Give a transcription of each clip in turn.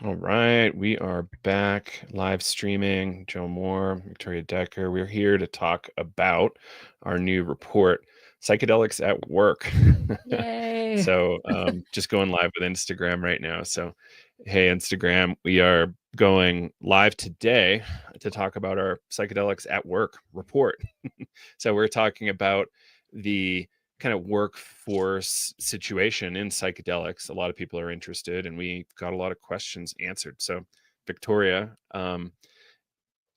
All right, we are back live streaming. Joe Moore, Victoria Dekker. We're here to talk about our new report, Psychedelics at Work. Yay. So just going live with Instagram right now. So, hey, Instagram, we are going live today to talk about our Psychedelics at Work report. So, we're talking about the kind of workforce situation in psychedelics. A lot of people are interested, and we got a lot of questions answered. So, Victoria,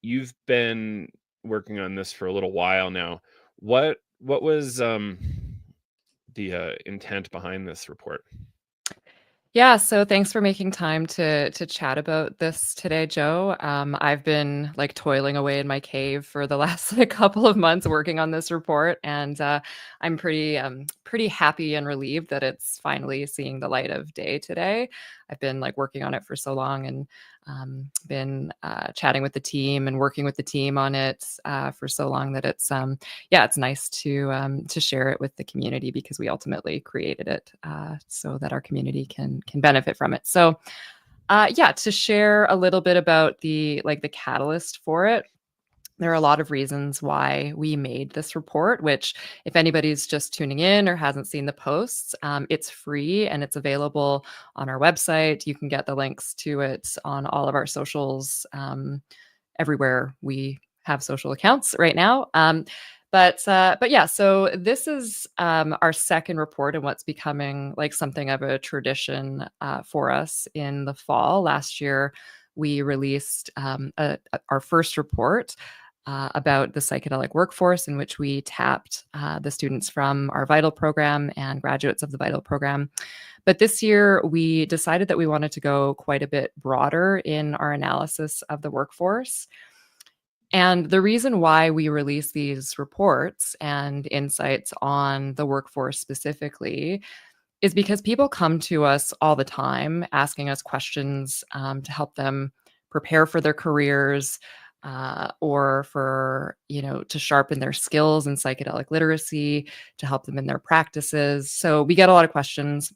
you've been working on this for a little while now. What was the intent behind this report? Yeah, so thanks for making time to chat about this today, Joe. I've been like toiling away in my cave for the last like couple of months working on this report, and I'm pretty happy and relieved that it's finally seeing the light of day today. I've been like working on it for so long and been chatting with the team and working with the team on it for so long that it's yeah, it's nice to share it with the community because we ultimately created it so that our community can benefit from it. So, yeah, to share a little bit about the catalyst for it. There are a lot of reasons why we made this report, which, if anybody's just tuning in or hasn't seen the posts, it's free and it's available on our website. You can get the links to it on all of our socials, everywhere we have social accounts right now. But yeah, so this is our second report and what's becoming like something of a tradition for us in the fall. Last year, we released our first report about the psychedelic workforce, in which we tapped the students from our Vital program and graduates of the Vital program. But this year, we decided that we wanted to go quite a bit broader in our analysis of the workforce. And the reason why we release these reports and insights on the workforce specifically is because people come to us all the time asking us questions to help them prepare for their careers, or for, to sharpen their skills in psychedelic literacy, to help them in their practices. So we get a lot of questions,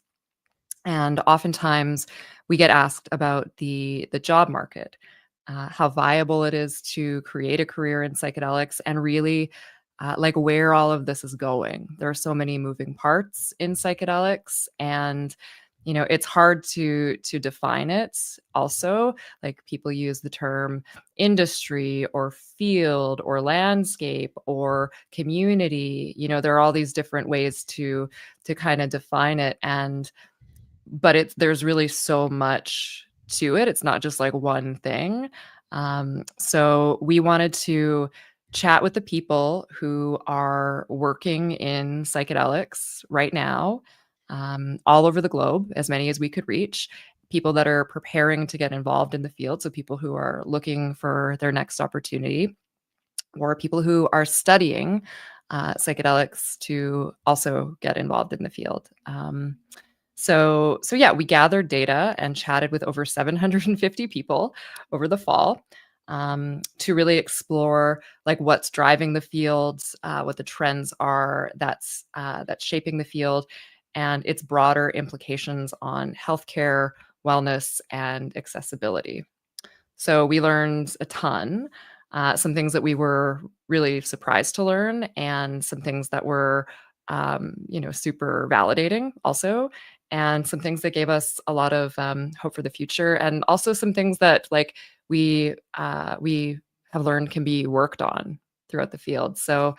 and oftentimes we get asked about the job market, how viable it is to create a career in psychedelics, and really like where all of this is going. There are so many moving parts in psychedelics, and it's hard to define it. Also, like people use the term industry or field or landscape or community. There are all these different ways to kind of define it, and but there's really so much to it. It's not just like one thing. So we wanted to chat with the people who are working in psychedelics right now, all over the globe, as many as we could reach. People that are preparing to get involved in the field, so people who are looking for their next opportunity, or people who are studying psychedelics to also get involved in the field. So yeah, we gathered data and chatted with over 750 people over the fall, to really explore like what's driving the fields, what the trends are that's shaping the field, and its broader implications on healthcare, wellness, and accessibility. So we learned a ton. Some things that we were really surprised to learn, and some things that were, super validating also, and some things that gave us a lot of hope for the future, and also some things that like we have learned can be worked on throughout the field. So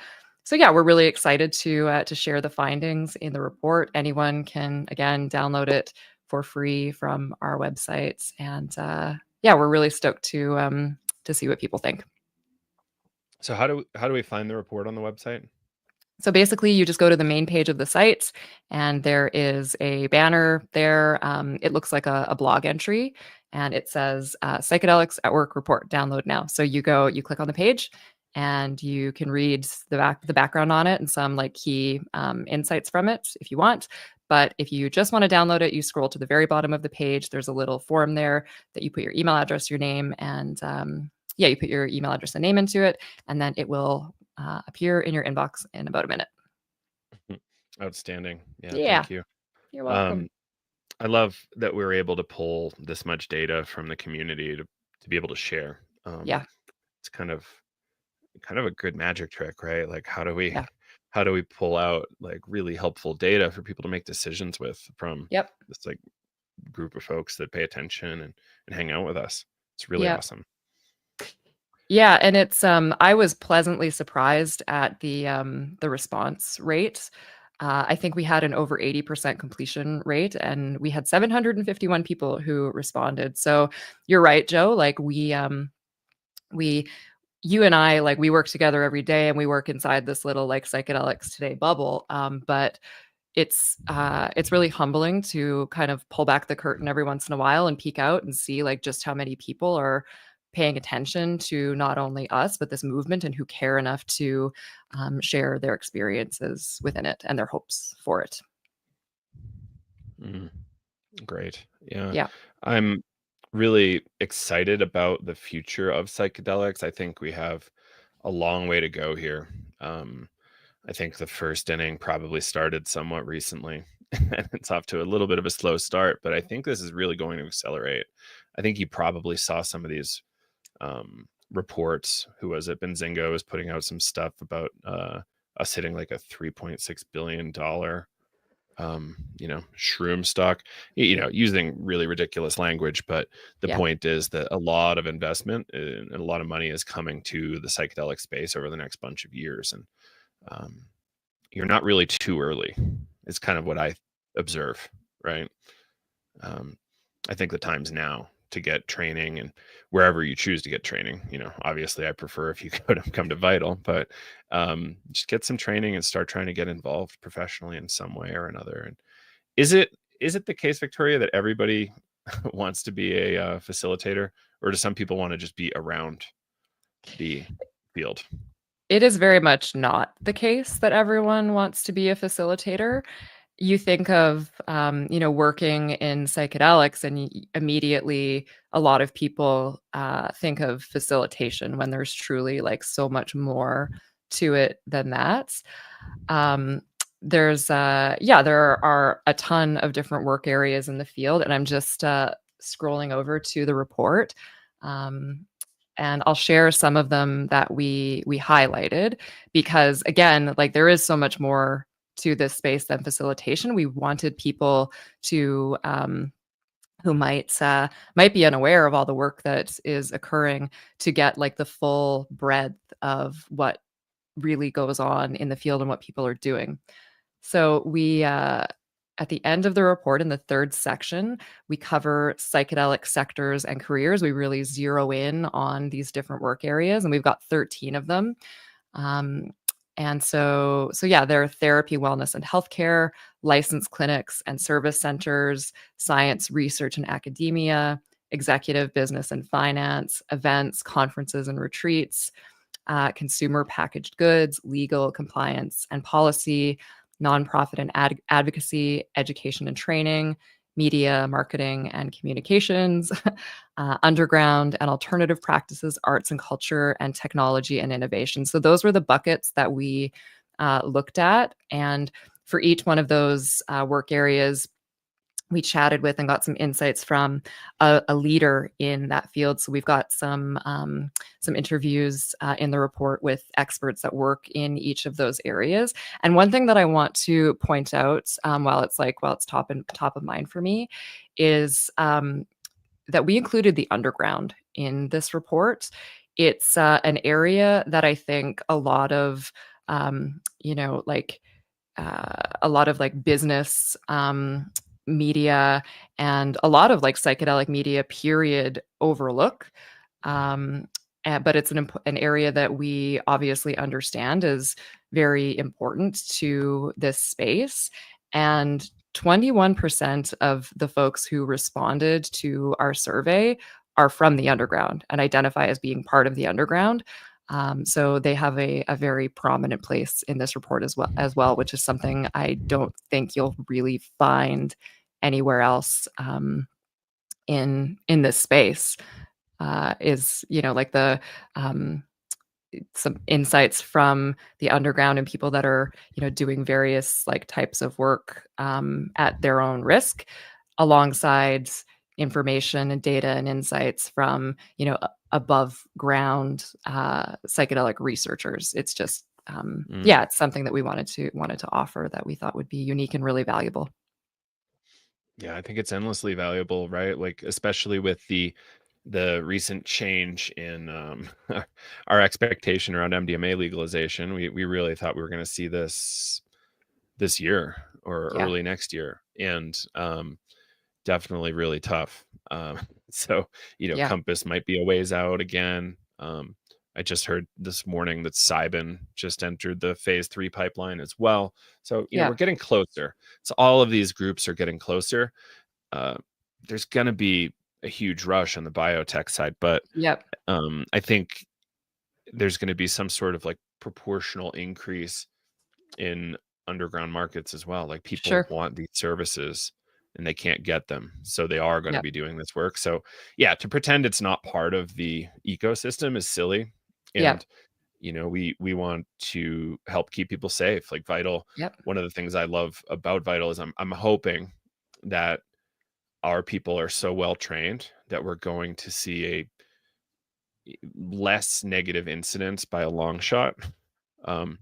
yeah, we're really excited to share the findings in the report. Anyone can again download it for free from our websites, and yeah, we're really stoked to see what people think. So how do we find the report on the website? So basically, you just go to the main page of the sites, and there is a banner there. It looks like a blog entry, and it says "Psychedelics at Work Report. Download now." So you click on the page, and you can read the background on it and some like key insights from it if you want. But if you just want to download it, you scroll to the very bottom of the page. There's a little form there that you put your email address, your name, and yeah, you put your email address and name into it, and then it will appear in your inbox in about a minute. Outstanding. Yeah, Yeah, thank you. you're Um, welcome. I love that we're able to pull this much data from the community to be able to share. Yeah. It's kind of a good magic trick, right? Like Yeah. how do we pull out like really helpful data for people to make decisions with from Yep. this like group of folks that pay attention and hang out with us. It's really Yeah. awesome. Yeah, and it's I was pleasantly surprised at the response rate. I think we had an over 80% completion rate, and we had 751 people who responded. So you're right, Joe. Like we you and I, like, we work together every day, and we work inside this little like Psychedelics Today bubble. But it's really humbling to kind of pull back the curtain every once in a while and peek out and see like just how many people are paying attention to not only us but this movement, and who care enough to share their experiences within it and their hopes for it. Mm, great. Yeah. Yeah. I'm really excited about the future of psychedelics. I think we have a long way to go here. Um, I think the first inning probably started somewhat recently, and it's off to a little bit of a slow start, but I think this is really going to accelerate. I think you probably saw some of these reports. Who was it? Benzinga was putting out some stuff about us hitting like a $3.6 billion shroom stock, using really ridiculous language. But the Yeah. point is that a lot of investment and a lot of money is coming to the psychedelic space over the next bunch of years. And um, you're not really too early. It's kind of what I observe, right? Um, I think the time's now to get training, and wherever you choose to get training. Obviously I prefer if you come to Vital, but just get some training and start trying to get involved professionally in some way or another. And is it the case, Victoria, that everybody wants to be a facilitator, or do some people want to just be around the field? It is very much not the case that everyone wants to be a facilitator. You think of, working in psychedelics, and immediately a lot of people think of facilitation, when there's truly like so much more to it than that. Um, there are a ton of different work areas in the field, and I'm just scrolling over to the report. Um, and I'll share some of them that we highlighted, because again, like, there is so much more to this space than facilitation. We wanted people to who might be unaware of all the work that is occurring, to get like the full breadth of what really goes on in the field and what people are doing. So we at the end of the report, in the third section, we cover psychedelic sectors and careers. We really zero in on these different work areas, and we've got 13 of them. Um, and so yeah, there are therapy, wellness, and healthcare, licensed clinics and service centers, science, research, and academia, executive, business, and finance, events, conferences, and retreats, consumer packaged goods, legal, compliance, and policy, nonprofit and advocacy, education and training, media, marketing, and communications, underground and alternative practices, arts and culture, and technology and innovation. So those were the buckets that we looked at. And for each one of those work areas, we chatted with and got some insights from a leader in that field. So we've got some interviews in the report with experts that work in each of those areas. And one thing that I want to point out, while it's top of mind for me, is that we included the underground in this report. It's an area that I think a lot of a lot of like business media, and a lot of like psychedelic media period, overlook. But it's an area that we obviously understand is very important to this space. And 21% of the folks who responded to our survey are from the underground and identify as being part of the underground. So they have a very prominent place in this report as well, which is something I don't think you'll really find anywhere else in this space. Is like the some insights from the underground and people that are doing various like types of work at their own risk. alongside information and data and insights from, above ground psychedelic researchers. It's just Mm. yeah, it's something that we wanted to offer that we thought would be unique and really valuable. Yeah, I think it's endlessly valuable, right? Like especially with the recent change in our expectation around MDMA legalization. We really thought we were going to see this year or Yeah. early next year, and definitely really tough. So Yeah. Compass might be a ways out again. I just heard this morning that Cybin just entered the phase 3 pipeline as well. So Yeah. we're getting closer. So all of these groups are getting closer. uh, there's going to be a huge rush on the biotech side, but Yep. I think there's going to be some sort of like proportional increase in underground markets as well. Like people Sure. want these services and they can't get them, so they are going to Yep. be doing this work. So yeah, to pretend it's not part of the ecosystem is silly. Yep. And we want to help keep people safe. Like Vital, Yep. one of the things I love about Vital is I'm hoping that our people are so well trained that we're going to see a less negative incidents by a long shot, um,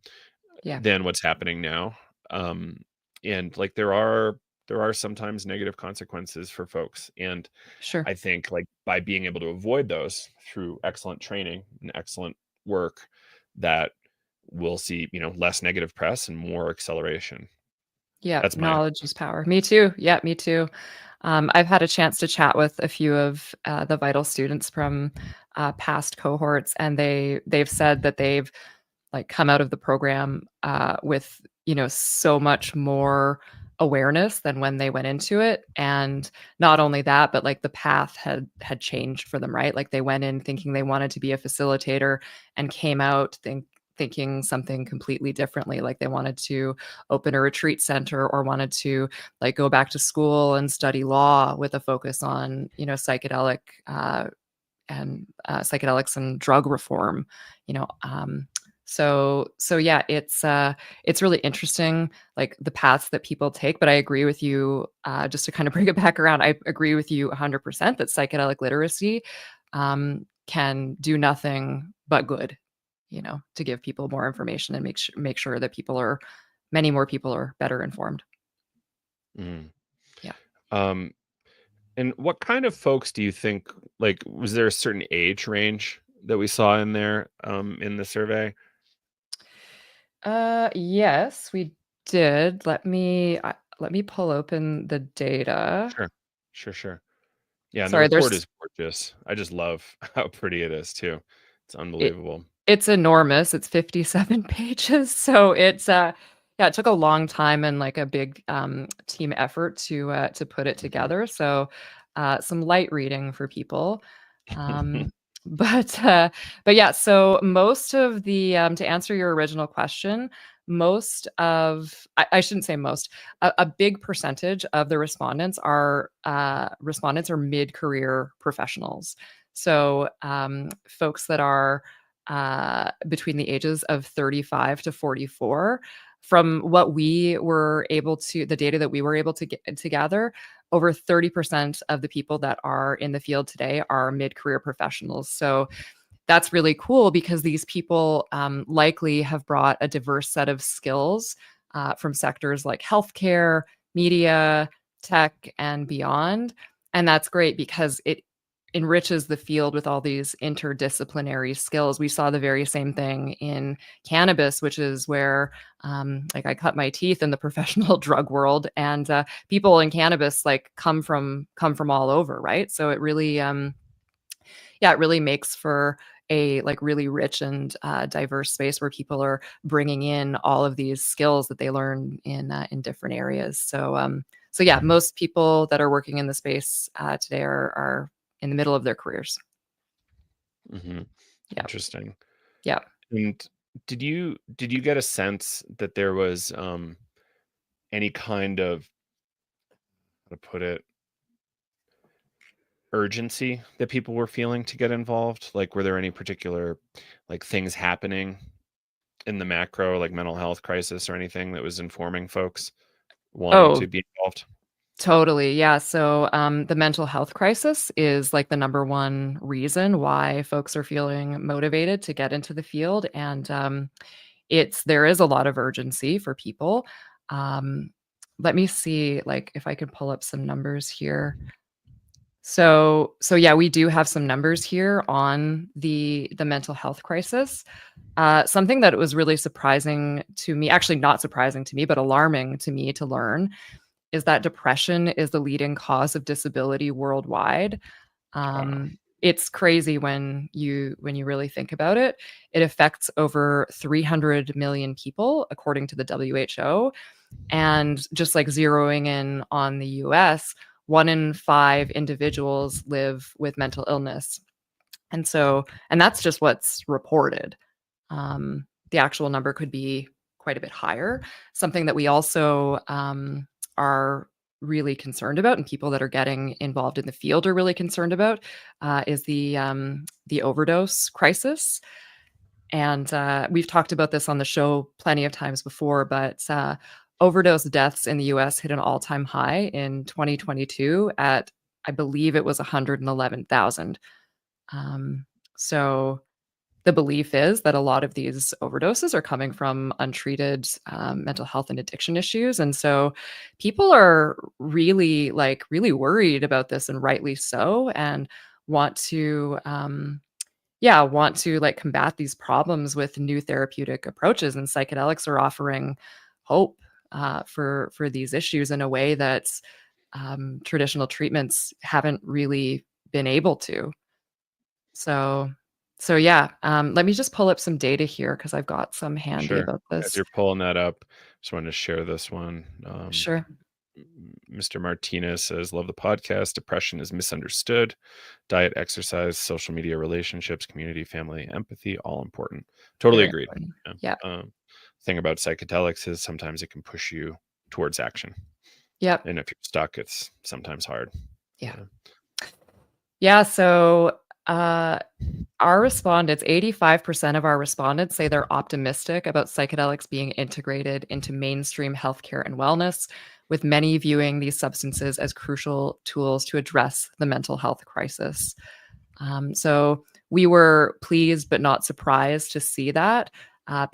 Yeah. than what's happening now. Um, and like there are sometimes negative consequences for folks, and Sure. I think like by being able to avoid those through excellent training and excellent work, that we'll see less negative press and more acceleration. Yeah, That's my knowledge is power. Me too. Yeah, me too. I've had a chance to chat with a few of the Vital students from past cohorts, and they've said that they've like come out of the program with so much more awareness than when they went into it. And not only that, but like the path had changed for them, right? Like they went in thinking they wanted to be a facilitator and came out thinking something completely differently, like they wanted to open a retreat center or wanted to like go back to school and study law with a focus on psychedelics and drug reform, you know. So yeah, it's really interesting, like the paths that people take. But I agree with you, just to kind of bring it back around. I agree with you 100% that psychedelic literacy can do nothing but good, to give people more information and make sure that many more people are better informed. mm. Yeah. um and what kind of folks do you think, like was there a certain age range that we saw in there in the survey? Yes, we did. Let me pull open the data. Sure, sure. Yeah, and the Sorry, report there's is gorgeous. I just love how pretty it is too. It's it unbelievable. it's enormous. It's 57 pages. So it's yeah, it took a long time and like a big team effort to put it Mhm. together. So some light reading for people. Um but uh but yeah, so most of the to answer your original question, most of I shouldn't say most, a big percentage of the respondents are mid-career professionals. So folks that are between the ages of 35 to 44. From the data that we were able to get to gather, over 30% of the people that are in the field today are mid-career professionals. So that's really cool because these people likely have brought a diverse set of skills from sectors like healthcare, media, tech, and beyond. And that's great because it enriches the field with all these interdisciplinary skills. We saw the very same thing in cannabis, which is where, like, I cut my teeth in the professional drug world, and people in cannabis like come from all over, right? So it really, yeah, it really makes for a like really rich and diverse space where people are bringing in all of these skills that they learn in different areas. So yeah, most people that are working in the space today are in the middle of their careers. Hmm. Yeah, Interesting. yeah. And did you get a sense that there was any kind of, how to put it, urgency that people were feeling to get involved? Like were there any particular like things happening in the macro, like mental health crisis or anything that was informing folks wanting Oh, to be involved? Totally. Yeah. So the mental health crisis is like the number one reason why folks are feeling motivated to get into the field. And there is a lot of urgency for people. Um, Let me see, like, if I could pull up some numbers here. So yeah, we do have some numbers here on the mental health crisis. Something that was really surprising to me, actually not surprising to me, but alarming to me to learn, is that depression is the leading cause of disability worldwide. Wow. It's crazy when you really think about it. It affects over 300 million people, according to the WHO. And just like zeroing in on the US, 1 in 5 individuals live with mental illness. And that's just what's reported. The actual number could be quite a bit higher. Something that we also are really concerned about, and people that are getting involved in the field are really concerned about, is the overdose crisis. And we've talked about this on the show plenty of times before, but overdose deaths in the US hit an all time high in 2022 at, I believe it was 111,000. Um, so the belief is that a lot of these overdoses are coming from untreated mental health and addiction issues. And so people are really, like, really worried about this, and rightly so, and want to, want to like combat these problems with new therapeutic approaches. And psychedelics are offering hope for these issues in a way that traditional treatments haven't really been able to. So so yeah, let me just pull up some data here because I've got some handy Sure. about As this. you're pulling that up, just wanted to share this one. Sure. Mr. Martinez says, "Love the podcast. Depression is misunderstood. Diet, exercise, social media, relationships, community, family, empathy, all important." Totally Very agreed. important. Yeah. Yeah. Thing about psychedelics is sometimes it can push you towards action, Yep. and if you're stuck, it's sometimes hard. Yeah. Yeah. Yeah, so, our respondents, 85% of our respondents say they're optimistic about psychedelics being integrated into mainstream healthcare and wellness, with many viewing these substances as crucial tools to address the mental health crisis. So we were pleased but not surprised to see that.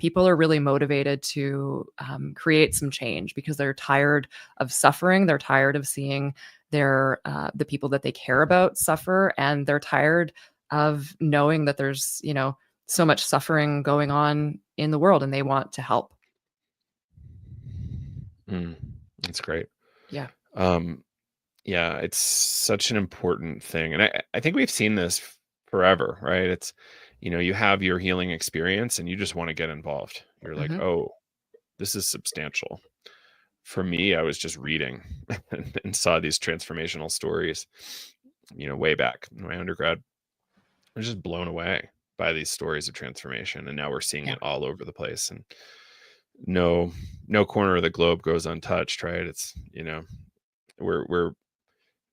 People are really motivated to create some change because they're tired of suffering. They're tired of seeing the people that they care about suffer, and they're tired of knowing that there's so much suffering going on in the world, and they want to help. Mm, that's great. Yeah. Um, yeah, it's such an important thing. And I think we've seen this forever, right? It's, you have your healing experience and you just want to get involved. You're like, Hmm. oh, this is substantial. For me, I was just reading and saw these transformational stories, way back in my undergrad. I was just blown away by these stories of transformation. And now we're seeing Yeah. it all over the place. And no, no corner of the globe goes untouched, right? It's, we're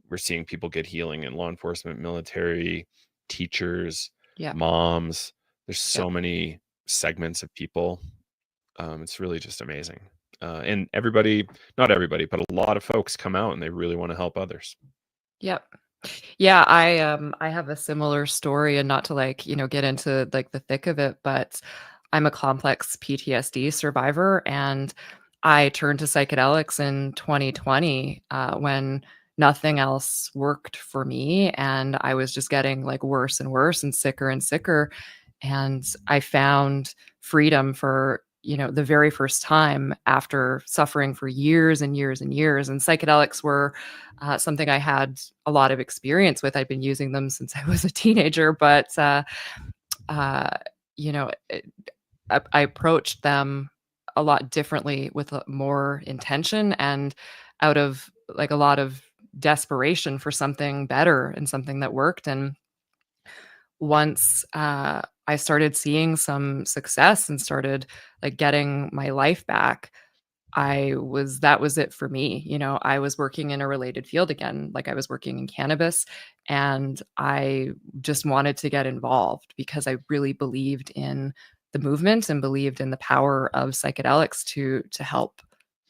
we're seeing people get healing in law enforcement, military, teachers, Yeah. moms. There's Yeah. so many segments of people. It's really just amazing. And everybody, not everybody, but a lot of folks come out and they really want to help others. Yep. Yeah, I have a similar story, and not to like, get into like the thick of it, but I'm a complex PTSD survivor, and I turned to psychedelics in 2020 when nothing else worked for me, and I was just getting like worse and worse and sicker, and I found freedom for the very first time after suffering for years and years and years. And psychedelics were something I had a lot of experience with. I'd been using them since I was a teenager, but uh, you know, it, I approached them a lot differently, with more intention, and out of like a lot of desperation for something better and something that worked. And once I started seeing some success and started like getting my life back, that was it for me. I was working in a related field again, like I was working in cannabis, and I just wanted to get involved because I really believed in the movement and believed in the power of psychedelics to help.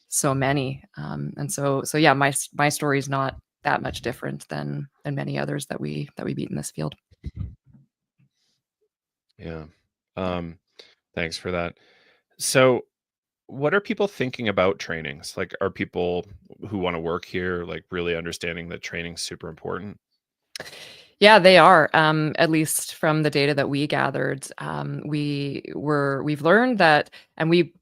so many. And so yeah, my story is not that much different than many others that we meet in this field. Yeah. Thanks for that. So, what are people thinking about trainings? Like, are people who want to work here like really understanding that training's super important? Yeah, they are. At least from the data that we gathered, we've learned that, and we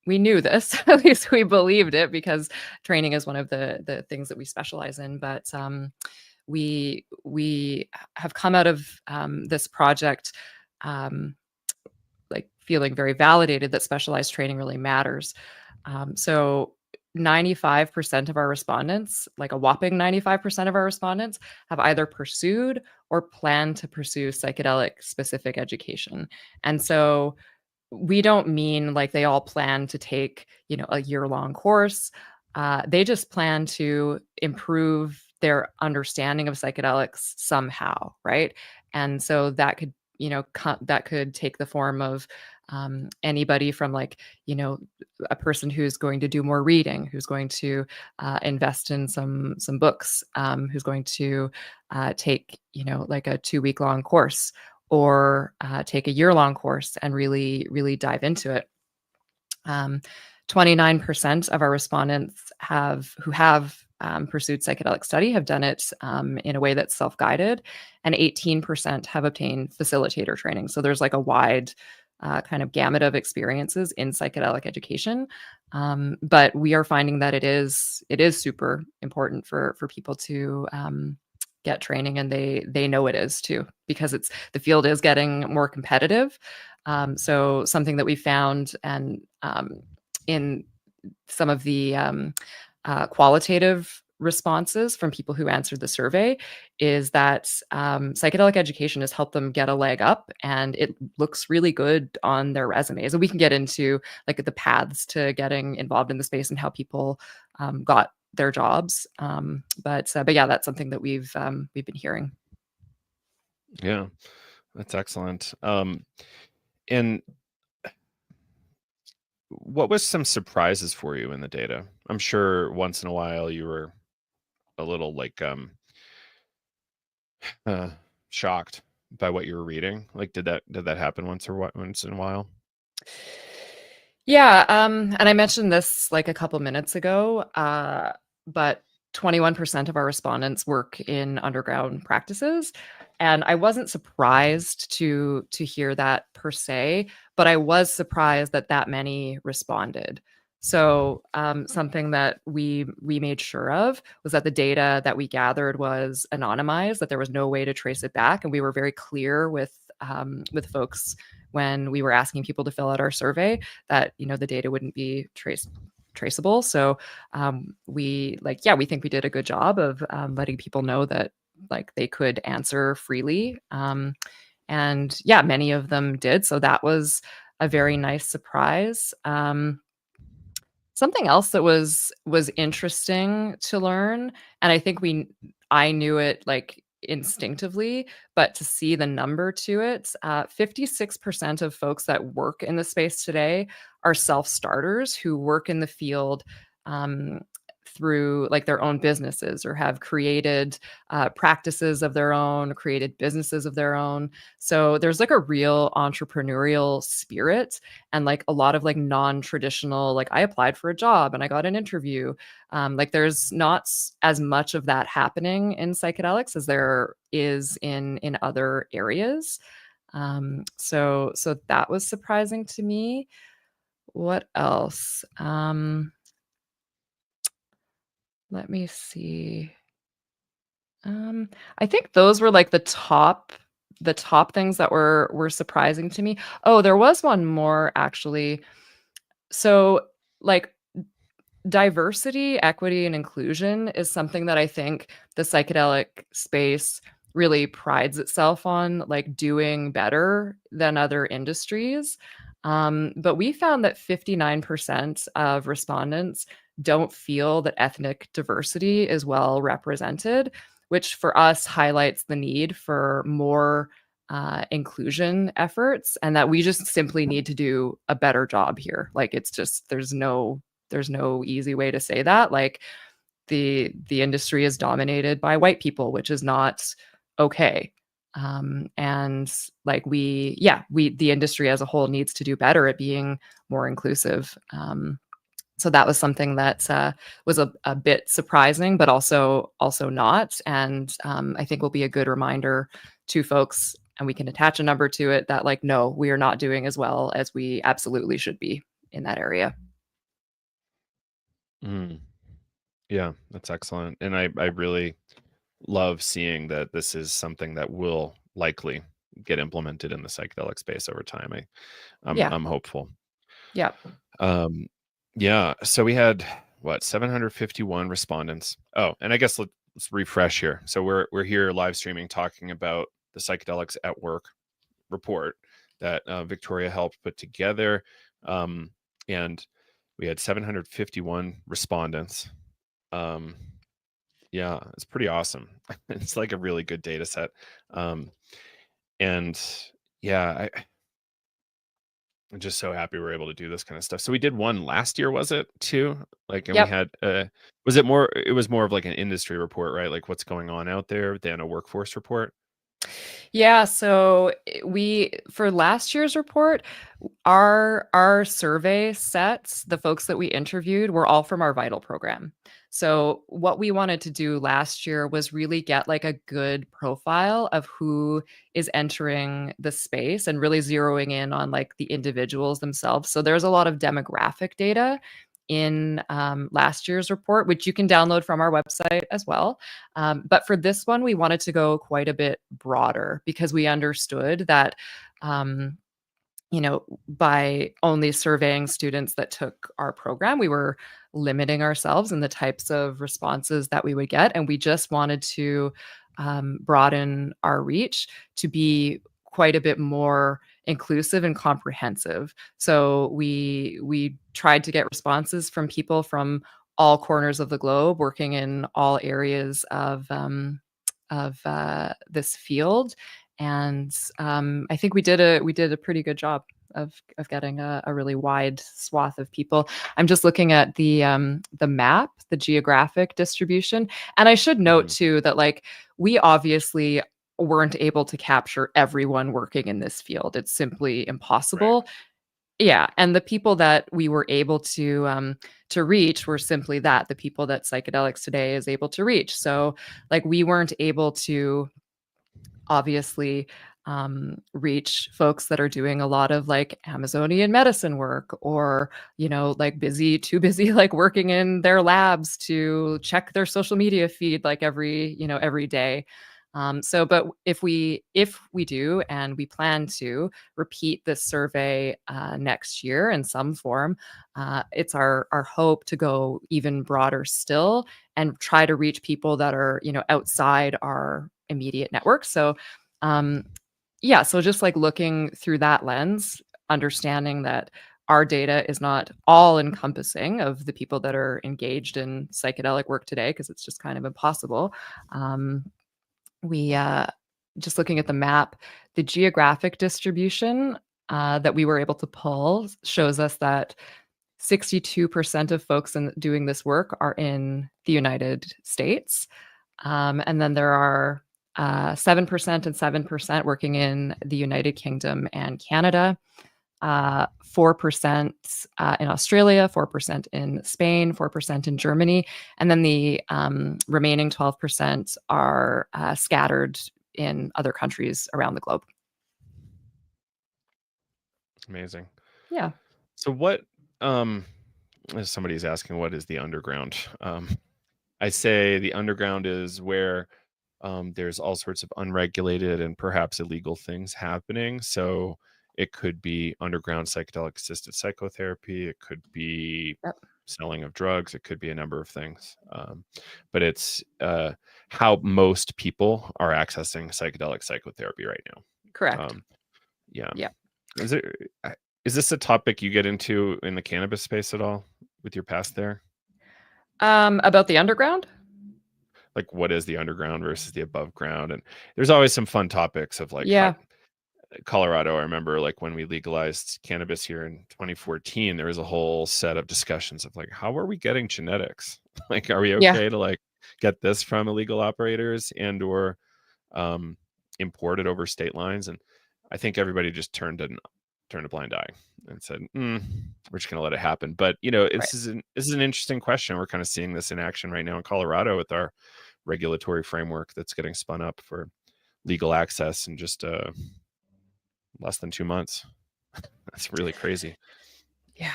knew this. At least we believed it because training is one of the things that we specialize in. But we have come out of this project um, like feeling very validated that specialized training really matters. So 95% of our respondents, like a whopping 95% of our respondents, have either pursued or plan to pursue psychedelic specific education. And so we don't mean like they all plan to take, a year-long course. They just plan to improve their understanding of psychedelics somehow, right? And so that could, that could take the form of anybody from like, you know, a person who's going to do more reading, who's going to invest in some books, who's going to take, like a 2-week long course, or take a year-long course and really dive into it. 29% of our respondents who have pursued psychedelic study have done it in a way that's self-guided, and 18% have obtained facilitator training. So there's like a wide kind of gamut of experiences in psychedelic education. But we are finding that it is super important for people to get training, and they know it is too, because the field is getting more competitive. So something that we found, and in some of the qualitative responses from people who answered the survey, is that psychedelic education has helped them get a leg up, and it looks really good on their resumes. And we can get into like the paths to getting involved in the space and how people got their jobs. But yeah, that's something that we've been hearing. Yeah, that's excellent. And what was some surprises for you in the data? I'm sure once in a while you were a little like uh, shocked by what you were reading. Like, did that happen once in a while? Yeah, and I mentioned this like a couple minutes ago, but 21% of our respondents work in underground practices, and I wasn't surprised to hear that per se, but I was surprised that that many responded. So something that we made sure of was that the data that we gathered was anonymized, that there was no way to trace it back, and we were very clear with folks when we were asking people to fill out our survey that the data wouldn't be traceable. So we think we did a good job of letting people know that like they could answer freely. And yeah, many of them did. So that was a very nice surprise. Something else that was interesting to learn, and I think I knew it like instinctively, but to see the number to it, 56% of folks that work in the space today are self-starters who work in the field um, through like their own businesses, or have created practices of their own, created businesses of their own. So there's like a real entrepreneurial spirit, and like a lot of like non-traditional, like I applied for a job and I got an interview. Like there's not as much of that happening in psychedelics as there is in other areas. So that was surprising to me. What else? Let me see. I think those were like the top things that were surprising to me. Oh, there was one more actually. So, like, diversity, equity, and inclusion is something that I think the psychedelic space really prides itself on, like doing better than other industries. But we found that 59% of respondents don't feel that ethnic diversity is well represented, which for us highlights the need for more inclusion efforts, and that we just simply need to do a better job here. Like it's just there's no easy way to say that. Like the industry is dominated by white people, which is not okay. And like the industry as a whole needs to do better at being more inclusive. So that was something that was a bit surprising, but also not. And I think will be a good reminder to folks, and we can attach a number to it, that like, no, we are not doing as well as we absolutely should be in that area. Mm. Yeah, that's excellent. And I really love seeing that this is something that will likely get implemented in the psychedelic space over time. Yeah. I'm hopeful. Yeah. Um, yeah. So we had what 751 respondents. Oh, and I guess let's refresh here. So we're here live streaming talking about the Psychedelics at Work report that Victoria helped put together, and we had 751 respondents. Yeah, it's pretty awesome. It's like a really good data set. And yeah, I'm just so happy we're able to do this kind of stuff. So we did one last year, was it too? Like, and we Yep. had, was it more, it was more of like an industry report, right? Like what's going on out there than a workforce report. Yeah, so we for last year's report, our survey sets, the folks that we interviewed were all from our Vital program. So what we wanted to do last year was really get like a good profile of who is entering the space and really zeroing in on like the individuals themselves. So there's a lot of demographic data in last year's report, which you can download from our website as well. But for this one, we wanted to go quite a bit broader because we understood that, by only surveying students that took our program, we were limiting ourselves in the types of responses that we would get. And we just wanted to broaden our reach to be quite a bit more inclusive and comprehensive. So we tried to get responses from people from all corners of the globe, working in all areas of this field, and I think we did a pretty good job of getting a really wide swath of people. I'm just looking at the map, the geographic distribution, and I should note Mhm. too that like we obviously weren't able to capture everyone working in this field. It's simply Right. impossible. Yeah, and the people that we were able to reach were simply that, the people that Psychedelics Today is able to reach. So, like, we weren't able to obviously reach folks that are doing a lot of like Amazonian medicine work, or like too busy like working in their labs to check their social media feed like every day. But if we do, and we plan to repeat this survey next year in some form, it's our hope to go even broader still and try to reach people that are outside our immediate network. So um, yeah, so just like looking through that lens, understanding that our data is not all encompassing of the people that are engaged in psychedelic work today, because it's just kind of impossible. We Just looking at the map, the geographic distribution that we were able to pull shows us that 62% of folks doing this work are in the United States. And then there are 7% and 7% working in the United Kingdom and Canada, 4% in Australia, 4% in Spain, 4% in Germany. And then the remaining 12% are scattered in other countries around the globe. Amazing. Yeah. So what, um, somebody's asking, what is the underground? I say the underground is where there's all sorts of unregulated and perhaps illegal things happening. So it could be underground psychedelic assisted psychotherapy. It could be Yep. selling of drugs. It could be a number of things. But it's how most people are accessing psychedelic psychotherapy right now. Correct. Um, yeah. Yeah. Is it? Is this a topic you get into in the cannabis space at all with your past there? About the underground? Like, what is the underground versus the above ground? And there's always some fun topics of like Yeah. Colorado, I remember like when we legalized cannabis here in 2014, there was a whole set of discussions of like, how are we getting genetics? Like, are we Yeah, okay to like get this from illegal operators and or import it over state lines? And I think everybody just turned a blind eye and said, we're just going to let it happen. But right. this is an interesting question. We're kind of seeing this in action right now in Colorado with our regulatory framework that's getting spun up for legal access in just less than 2 months. That's really crazy. Yeah.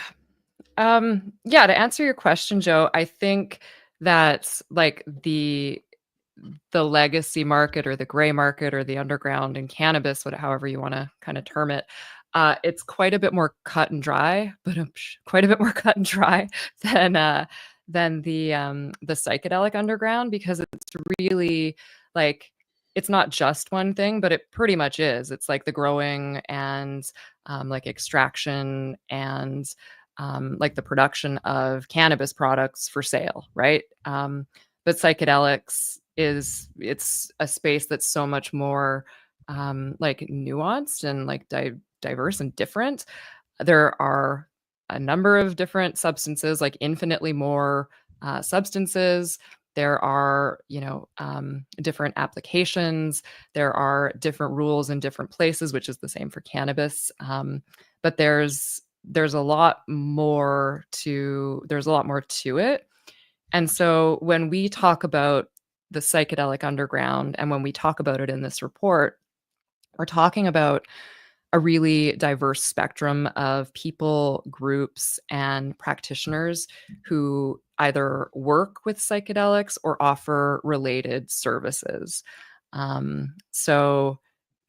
Yeah, to answer your question, Joe, I think that like the legacy market or the gray market or the underground in cannabis, however you want to kind of term it, it's quite a bit more cut and dry, but quite a bit more cut and dry than the psychedelic underground, because it's really like it's not just one thing, but it pretty much is. It's like the growing and like extraction and like the production of cannabis products for sale, right? But psychedelics it's a space that's so much more like nuanced and like diverse and different. There are a number of different substances, like infinitely more substances. There are, different applications. There are different rules in different places, which is the same for cannabis. But there's a lot more to it. And so when we talk about the psychedelic underground and when we talk about it in this report, we're talking about a really diverse spectrum of people, groups, and practitioners who either work with psychedelics or offer related services. So,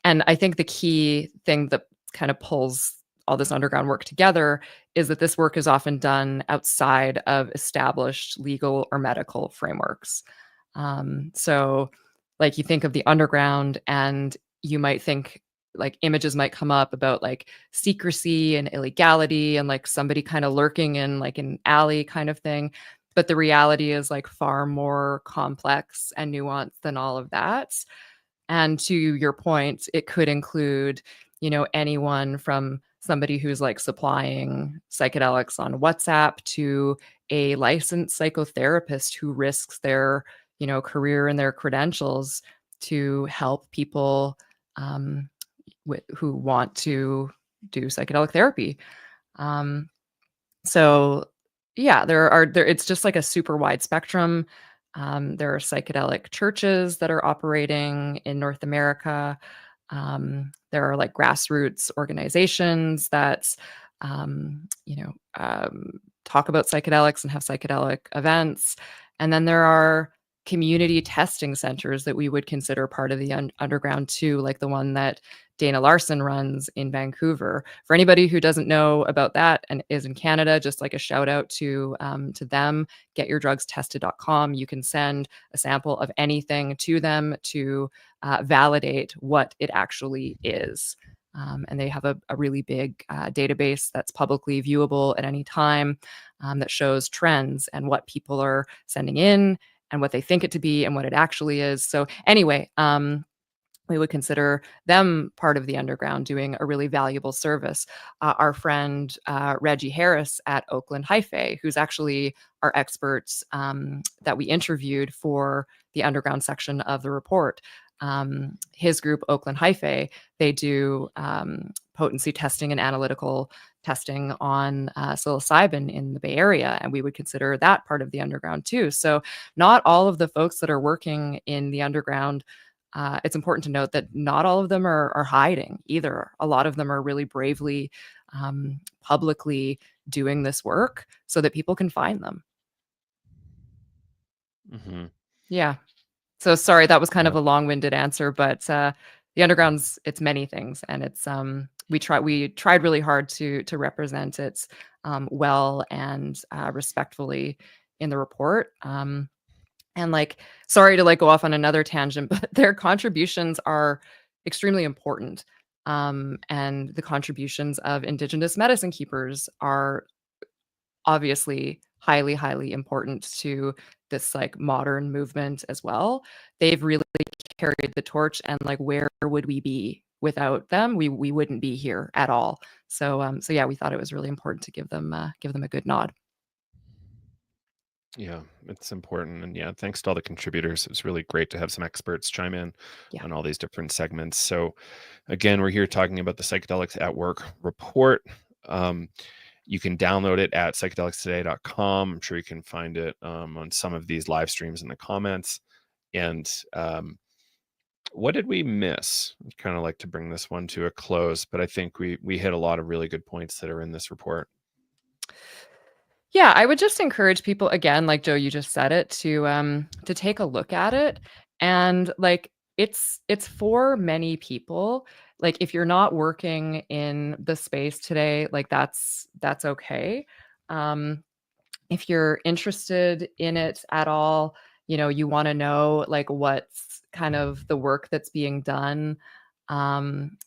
and I think the key thing that kind of pulls all this underground work together is that this work is often done outside of established legal or medical frameworks. So, like, you think of the underground, and you might think like images might come up about like secrecy and illegality and like somebody kind of lurking in like an alley kind of thing. But the reality is like far more complex and nuanced than all of that. And to your point, it could include, anyone from somebody who's like supplying psychedelics on WhatsApp to a licensed psychotherapist who risks their, career and their credentials to help people who want to do psychedelic therapy. Um, so yeah, it's just like a super wide spectrum. There are psychedelic churches that are operating in North America. There are like grassroots organizations that, talk about psychedelics and have psychedelic events. And then there are community testing centers that we would consider part of the underground too, like the one that Dana Larson runs in Vancouver. For anybody who doesn't know about that and is in Canada, just like a shout out to them, getyourdrugstested.com. You can send a sample of anything to them to validate what it actually is. And they have a really big database that's publicly viewable at any time that shows trends and what people are sending in and what they think it to be and what it actually is. So anyway, we would consider them part of the underground doing a really valuable service. Our friend Reggie Harris at Oakland Hyphae, who's actually our expert that we interviewed for the underground section of the report. His group, Oakland Hyphae, they do potency testing and analytical testing on psilocybin in the Bay Area, and we would consider that part of the underground too. So not all of the folks that are working in the underground, it's important to note that not all of them are hiding either. A lot of them are really bravely, publicly doing this work so that people can find them. Mm-hmm. Yeah. So sorry, that was kind Yeah. of a long-winded answer, but the underground's it's many things, and it's we tried really hard to represent it well and respectfully in the report. And like, sorry to like go off on another tangent, but their contributions are extremely important. And the contributions of Indigenous medicine keepers are obviously highly, highly important to this like modern movement as well. They've really carried the torch, and like, where would we be without them, we wouldn't be here at all. So yeah, we thought it was really important to give them a good nod. Yeah, it's important. And yeah, thanks to all the contributors. It's really great to have some experts chime in Yeah. on all these different segments. So, again, we're here talking about the Psychedelics at Work report. Um, you can download it at psychedelicstoday.com. I'm sure you can find it on some of these live streams in the comments. And what did we miss? I'd kind of like to bring this one to a close, but I think we hit a lot of really good points that are in this report. Yeah, I would just encourage people, again, like Joe, you just said it, to take a look at it. And like it's for many people. Like if you're not working in the space today, like that's okay. Um, if you're interested in it at all, you want to know like what's kind of the work that's being done,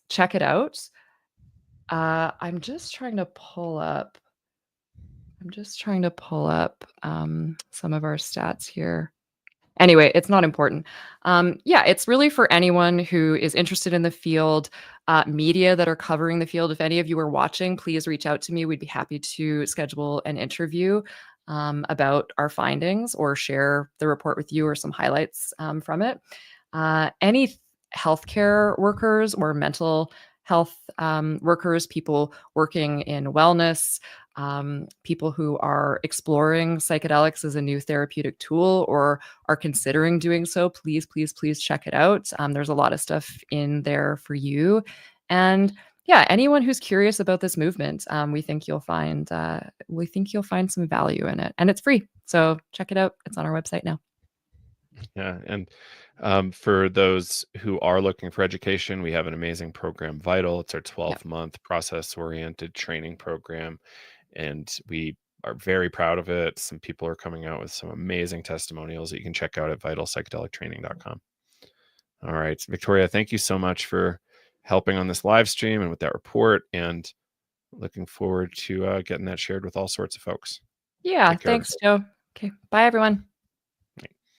check it out. I'm just trying to pull up some of our stats here. Anyway, it's not important. Yeah, it's really for anyone who is interested in the field, media that are covering the field. If any of you are watching, please reach out to me. We'd be happy to schedule an interview about our findings or share the report with you or some highlights from it. Any healthcare workers or mental health workers, people working in wellness, people who are exploring psychedelics as a new therapeutic tool or are considering doing so, please, please, please check it out. There's a lot of stuff in there for you. And yeah, anyone who's curious about this movement, we think you'll find some value in it, and it's free. So check it out. It's on our website now. Yeah, and for those who are looking for education, we have an amazing program, Vital. It's our 12-month process-oriented training program, and we are very proud of it. Some people are coming out with some amazing testimonials that you can check out at vitalpsychedelictraining.com. All right, Victoria, thank you so much for helping on this live stream and with that report, and looking forward to getting that shared with all sorts of folks. Yeah, Take care. thanks, Joe. Okay, bye, everyone.